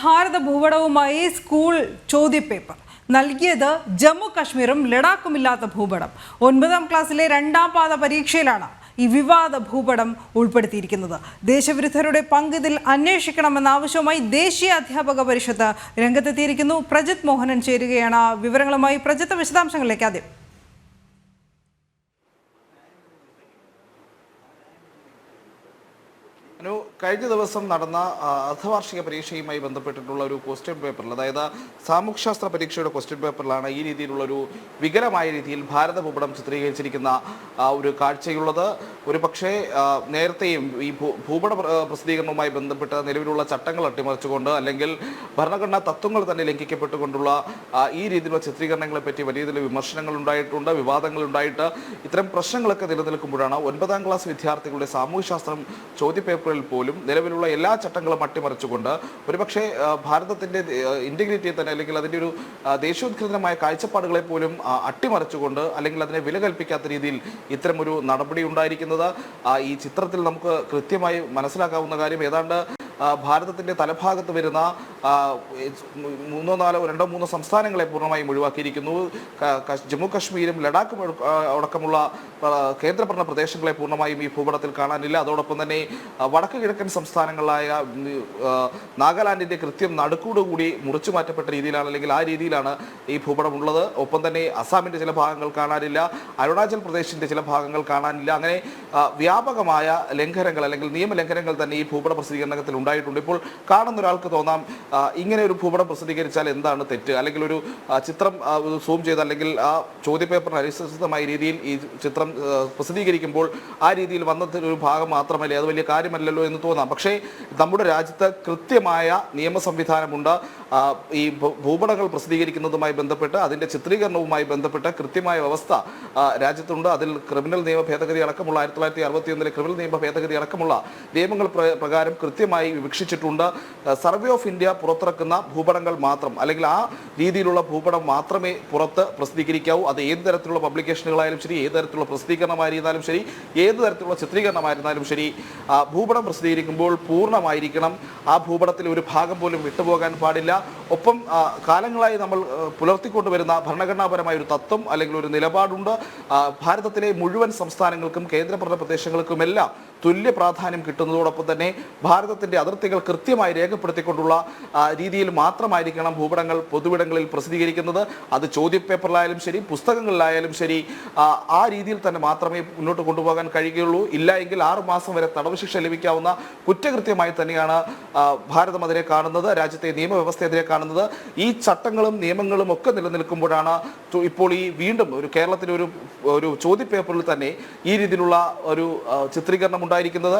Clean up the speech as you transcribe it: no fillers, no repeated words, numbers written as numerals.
ഭാരത ഭൂപടവുമായി school ചോദ്യപേപ്പർ നൽകിയത് ജമ്മു കശ്മീരും ലഡാക്കുമില്ലാത്ത ഭൂപടം. 9ാം ക്ലാസ്സിലെ 2ാം പാദ പരീക്ഷയിലാണ് ഈ വിവാദ ഭൂപടം ഉൾപ്പെടുത്തിയിരിക്കുന്നത്. ദേശവിരുദ്ധരുടെ പങ്ക് ഇതിൽ അന്വേഷിക്കണമെന്ന ആവശ്യവുമായി ദേശീയ അധ്യാപക പരിഷത്ത് രംഗത്തെത്തിയിരിക്കുന്നു. പ്രജിത് മോഹനൻ ചേരുകയാണ് വിവരങ്ങളുമായി. പ്രജിത്ത്, വിശദാംശങ്ങളിലേക്ക് ആദ്യം. കഴിഞ്ഞ ദിവസം നടന്ന അർദ്ധവാർഷിക പരീക്ഷയുമായി ബന്ധപ്പെട്ടിട്ടുള്ള ഒരു ക്വസ്റ്റ്യൻ പേപ്പറിൽ, അതായത് സാമൂഹ്യശാസ്ത്ര പരീക്ഷയുടെ ക്വസ്റ്റ്യൻ പേപ്പറിലാണ് ഈ രീതിയിലുള്ളൊരു വികലമായ രീതിയിൽ ഭാരത ഭൂപടം ചിത്രീകരിച്ചിരിക്കുന്ന ഒരു കാഴ്ചയുള്ളത്. ഒരു പക്ഷേ നേരത്തെയും ഈ ഭൂപട പ്രസിദ്ധീകരണവുമായി ബന്ധപ്പെട്ട് നിലവിലുള്ള ചട്ടങ്ങൾ അട്ടിമറിച്ചുകൊണ്ട് അല്ലെങ്കിൽ ഭരണഘടനാ തത്വങ്ങൾ തന്നെ ലംഘിക്കപ്പെട്ടുകൊണ്ടുള്ള ഈ രീതിയിലുള്ള ചിത്രീകരണങ്ങളെ പറ്റി വലിയ രീതിയിൽ വിമർശനങ്ങൾ ഉണ്ടായിട്ടുണ്ട്, വിവാദങ്ങൾ ഉണ്ടായിട്ട് ഇത്തരം പ്രശ്നങ്ങളൊക്കെ നിലനിൽക്കുമ്പോഴാണ് 9ാം ക്ലാസ് വിദ്യാർത്ഥികളുടെ സാമൂഹ്യശാസ്ത്രം ചോദ്യപേപ്പറിൽ പോലും നിലവിലുള്ള എല്ലാ ചട്ടങ്ങളും അട്ടിമറിച്ചുകൊണ്ട് ഒരുപക്ഷെ ഭാരതത്തിന്റെ ഇന്റഗ്രിറ്റിയെ തന്നെ അല്ലെങ്കിൽ അതിൻ്റെ ഒരു ദേശീയോദ്ഗ്രഥനമായ കാഴ്ചപ്പാടുകളെ പോലും അട്ടിമറിച്ചുകൊണ്ട് അല്ലെങ്കിൽ അതിനെ വില കൽപ്പിക്കാത്ത രീതിയിൽ ഇത്തരമൊരു നടപടി ഉണ്ടായിരിക്കുന്നത് ഈ ചിത്രത്തിൽ നമുക്ക് കൃത്യമായി മനസ്സിലാക്കാവുന്ന കാര്യം, ഏതാണ്ട് ഭാരതത്തിന്റെ തലഭാഗത്ത് വരുന്ന 2-3 സംസ്ഥാനങ്ങളെ പൂർണ്ണമായും ഒഴിവാക്കിയിരിക്കുന്നു. ജമ്മു കശ്മീരും ലഡാക്കും അടക്കമുള്ള കേന്ദ്രഭരണ പ്രദേശങ്ങളെ പൂർണ്ണമായും ഈ ഭൂപടത്തിൽ കാണാനില്ല. അതോടൊപ്പം തന്നെ വടക്ക് കിഴക്കൻ സംസ്ഥാനങ്ങളായ നാഗാലാൻഡിന്റെ കൃത്യം നടുക്കോടുകൂടി മുറിച്ചു മാറ്റപ്പെട്ട രീതിയിലാണ്, അല്ലെങ്കിൽ ആ രീതിയിലാണ് ഈ ഭൂപടം ഉള്ളത്. ഒപ്പം തന്നെ അസാമിന്റെ ചില ഭാഗങ്ങൾ കാണാനില്ല, അരുണാചൽ പ്രദേശിന്റെ ചില ഭാഗങ്ങൾ കാണാനില്ല. അങ്ങനെ വ്യാപകമായ ലംഘനങ്ങൾ അല്ലെങ്കിൽ നിയമലംഘനങ്ങൾ തന്നെ ഈ ഭൂപട പ്രസിദ്ധീകരണത്തിൽ ഉണ്ടായിട്ടുണ്ട്. ഇപ്പോൾ കാണുന്ന ഒരാൾക്ക് തോന്നാം, ഇങ്ങനെ ഒരു ഭൂപടം പ്രസിദ്ധീകരിച്ചാൽ എന്താണ് തെറ്റ്, അല്ലെങ്കിൽ ഒരു ചിത്രം സൂം ചെയ്ത് അല്ലെങ്കിൽ ആ ചോദ്യപേപ്പറിന് അനുസൃതമായ രീതിയിൽ ഈ ചിത്രം പ്രസിദ്ധീകരിക്കുമ്പോൾ ആ രീതിയിൽ വന്നതിലൊരു ഭാഗം മാത്രമല്ലേ, അത് വലിയ കാര്യമല്ലല്ലോ എന്ന് തോന്നാം. പക്ഷേ നമ്മുടെ രാജ്യത്ത് കൃത്യമായ നിയമ സംവിധാനമുണ്ട്. ഈ ഭൂപടങ്ങൾ പ്രസിദ്ധീകരിക്കുന്നതുമായി ബന്ധപ്പെട്ട് അതിൻ്റെ ചിത്രീകരണവുമായി ബന്ധപ്പെട്ട് കൃത്യമായ വ്യവസ്ഥ രാജ്യത്തുണ്ട്. അതിൽ ക്രിമിനൽ നിയമ ഭേദഗതി അടക്കമുള്ള 1961 ക്രിമിനൽ നിയമ ഭേദഗതി അടക്കമുള്ള നിയമങ്ങൾ പ്രകാരം കൃത്യമായി വിവക്ഷിച്ചിട്ടുണ്ട്. സർവേ ഓഫ് ഇന്ത്യ പുറത്തിറക്കുന്ന ഭൂപടങ്ങൾ മാത്രം, അല്ലെങ്കിൽ ആ രീതിയിലുള്ള ഭൂപടം മാത്രമേ പുറത്ത് പ്രസിദ്ധീകരിക്കാവൂ. അത് ഏത് തരത്തിലുള്ള പബ്ലിക്കേഷനുകളായാലും ശരി, ഏത് തരത്തിലുള്ള പ്രസിദ്ധീകരണമായിരുന്നാലും ശരി, ഏത് തരത്തിലുള്ള ചിത്രീകരണമായിരുന്നാലും ശരി, ഭൂപടം പ്രസിദ്ധീകരിക്കുമ്പോൾ പൂർണ്ണമായിരിക്കണം. ആ ഭൂപടത്തിൽ ഒരു ഭാഗം പോലും വിട്ടുപോകാൻ പാടില്ല. ഒപ്പം കാലങ്ങളായി നമ്മൾ പുലർത്തിക്കൊണ്ടുവരുന്ന ഭരണഘടനാപരമായ ഒരു തത്വം അല്ലെങ്കിൽ ഒരു നിലപാടുണ്ട്. ഭാരതത്തിലെ മുഴുവൻ സംസ്ഥാനങ്ങൾക്കും കേന്ദ്രഭരണ പ്രദേശങ്ങൾക്കുമെല്ലാം തുല്യ പ്രാധാന്യം കിട്ടുന്നതോടൊപ്പം തന്നെ ഭാരതത്തിന്റെ അതിർത്തികൾ കൃത്യമായി രേഖപ്പെടുത്തിക്കൊണ്ടുള്ള രീതിയിൽ മാത്രമായിരിക്കണം ഭൂപടങ്ങൾ പൊതുവിടങ്ങളിൽ പ്രസിദ്ധീകരിക്കുന്നത്. അത് ചോദ്യപേപ്പറിലായാലും ശരി, പുസ്തകങ്ങളിലായാലും ശരി, ആ രീതിയിൽ തന്നെ മാത്രമേ മുന്നോട്ട് കൊണ്ടുപോകാൻ കഴിയുകയുള്ളൂ. ഇല്ല എങ്കിൽ 6 മാസം വരെ തടവ് ശിക്ഷ ലഭിക്കാവുന്ന കുറ്റകൃത്യമായി തന്നെയാണ് ഭാരതം അതിനെ കാണുന്നത്, രാജ്യത്തെ നിയമവ്യവസ്ഥ അതിനെ കാണുന്നത്. ഈ ചട്ടങ്ങളും നിയമങ്ങളും ഒക്കെ നിലനിൽക്കുമ്പോഴാണ് ഇപ്പോൾ ഈ വീണ്ടും ഒരു കേരളത്തിലെ ഒരു ചോദ്യപേപ്പറിൽ തന്നെ ഈ രീതിയിലുള്ള ഒരു ചിത്രീകരണം ഉണ്ടായിരിക്കുന്നത്.